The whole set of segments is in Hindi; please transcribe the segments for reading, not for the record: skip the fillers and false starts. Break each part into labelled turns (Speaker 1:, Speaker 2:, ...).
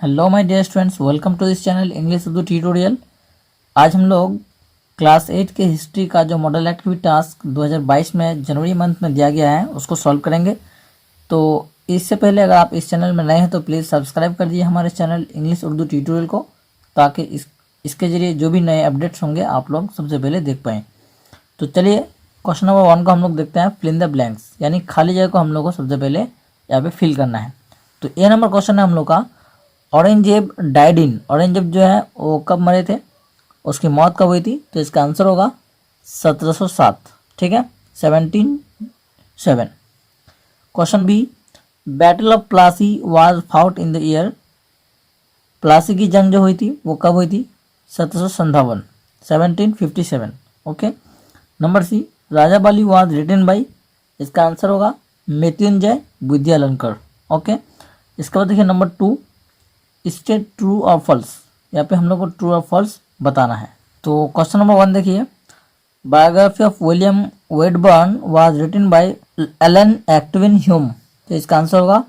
Speaker 1: Hello my dear students, welcome to this channel English Urdu tutorial. आज हम लोग क्लास 8 के हिस्ट्री का जो मॉडल एक्टिविटी टास्क 2022 में जनवरी मंथ में दिया गया है उसको सॉल्व करेंगे। तो इससे पहले अगर आप इस चैनल में नए हैं तो प्लीज़ सब्सक्राइब कर दीजिए हमारे चैनल इंग्लिश उर्दू ट्यूटोरियल को, ताकि इसके ज़रिए जो भी नए अपडेट्स होंगे आप लोग सबसे पहले देख पाएँ। तो चलिए क्वेश्चन नंबर 1 को हम लोग देखते हैं। फिल इन द ब्लैंक्स, यानी खाली जगह को हम लोग को सबसे पहले यहाँ पे फिल करना है। तो ए नंबर क्वेश्चन है हम लोग का, औरंगजेब डाइड इन, औरंगजेब जो है वो कब मरे थे, उसकी मौत कब हुई थी? तो इसका आंसर होगा 1707, ठीक है, 1707। Question B, battle of Plassey was fought in the year, Plassey की जंग जो हुई थी वो कब हुई थी? 1757, 1757, okay. Number C, Raja Bali was written by, इसका आंसर होगा मृत्युंजय विद्यालंकर, ओके। इसके बाद देखिए नंबर 2, स्टेट ट्रू और फॉल्स, यहाँ पे हम लोग को ट्रू और फॉल्स बताना है। तो क्वेश्चन नंबर 1 देखिए, biography of William Wedderburn was written by Allan Octavian Hume, तो इसका आंसर होगा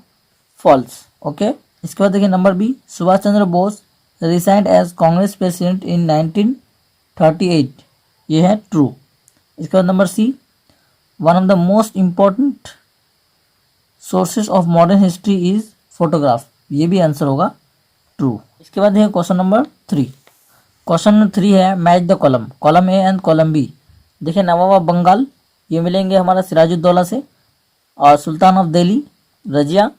Speaker 1: फॉल्स, ओके। इसके बाद देखिए number B, Subhash Chandra Bose resigned as Congress president in 1938, ये है ट्रू। इसके बाद number C, one of the most important sources of modern history is photograph, ये भी आंसर होगा ट्रू। इसके बाद है क्वेश्चन नंबर 3। क्वेश्चन नंबर 3 है match the column, column A and column B. देखिए नवाब ऑफ बंगाल ये मिलेंगे हमारा सिराजुद्दौला से, और सुल्तान ऑफ दिल्ली रजिया,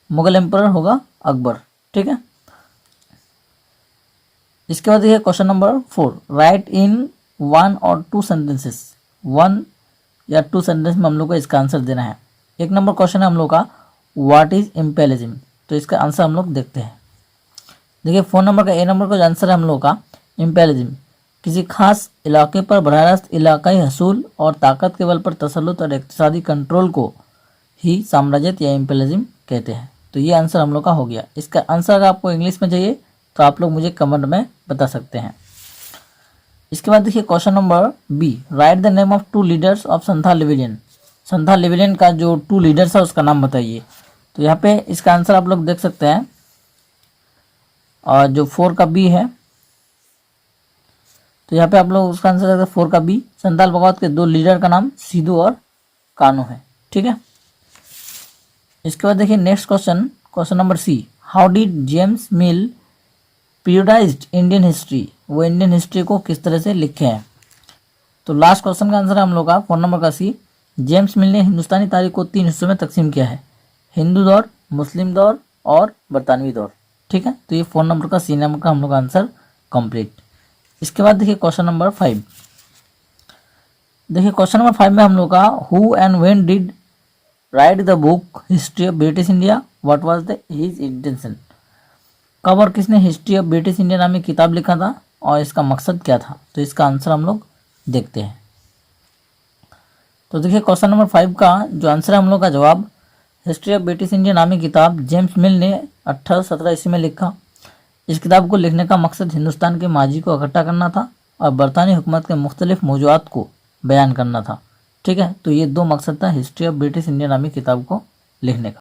Speaker 1: मुगल एम्परर होगा अकबर, ठीक है। इसके बाद देखिए क्वेश्चन नंबर 4, राइट इन 1 और 2 सेंटेंसेस, 1 या 2 सेंटेंस में हम लोग को इसका आंसर देना है। एक नंबर क्वेश्चन है हम लोग का, व्हाट इज इम्पेरियलिज्म, तो इसका आंसर हम लोग देखते हैं। देखिए 4 नंबर का ए नंबर का जो आंसर है हम लोग का, इम्पेरियलिज्म किसी खास इलाके पर बरह रास्त इलाकाई हसूल और ताकत के बल पर तसल्लुत और इक़्तिसादी कंट्रोल को ही साम्राज्यत या इम्पेरियलिज्म कहते हैं। तो ये आंसर हम लोग का हो गया। इसका आंसर अगर आपको इंग्लिश में चाहिए तो आप लोग मुझे कमेंट में बता सकते हैं। इसके बाद देखिए question number B, write the name of 2 leaders of Santhal rebellion, Santhal rebellion का जो 2 लीडर्स है उसका नाम बताइए। तो यहाँ पे इसका आंसर आप लोग देख सकते हैं, और जो 4 का बी है, तो यहाँ पे आप लोग उसका आंसर देखते हैं 4 का बी, संथाल बगावत के 2 लीडर का नाम सिद्धू और कानू है, ठीक है। इसके बाद देखिए next question, question number C, how did James Mill periodized Indian history, वो इंडियन हिस्ट्री को किस तरह से लिखे हैं। तो लास्ट क्वेश्चन का आंसर है हम लोग का 4 नंबर का सी, जेम्स मिल ने हिंदुस्तानी तारीख को 3 हिस्सों में तकसीम किया है, हिंदू दौर, मुस्लिम दौर और बरतानवी दौर, ठीक है। तो ये 4 नंबर का सी नंबर का हम लोग का आंसर कंप्लीट। इसके बाद देखिए क्वेश्चन नंबर 5, देखिए क्वेश्चन नंबर 5 में हम लोग का, who and when did right the book history of British India, what was the his intention, कब और किसने हिस्ट्री ऑफ ब्रिटिश इंडिया नामी किताब लिखा था और इसका मकसद क्या था। तो इसका आंसर हम लोग देखते हैं। तो देखिए क्वेश्चन नंबर 5 का जो आंसर है हम लोग का जवाब, हिस्ट्री ऑफ ब्रिटिश इंडिया नामी किताब जेम्स मिल ने 1817 ईस्वी में लिखा। इस किताब को लिखने का मकसद हिंदुस्तान के माजी को इकट्ठा करना था और बरतानी हुकूमत के मुख्तलिफ मौजूआत को बयान करना था, ठीक है। तो ये 2 मकसद था हिस्ट्री ऑफ ब्रिटिश इंडिया नामी किताब को लिखने का।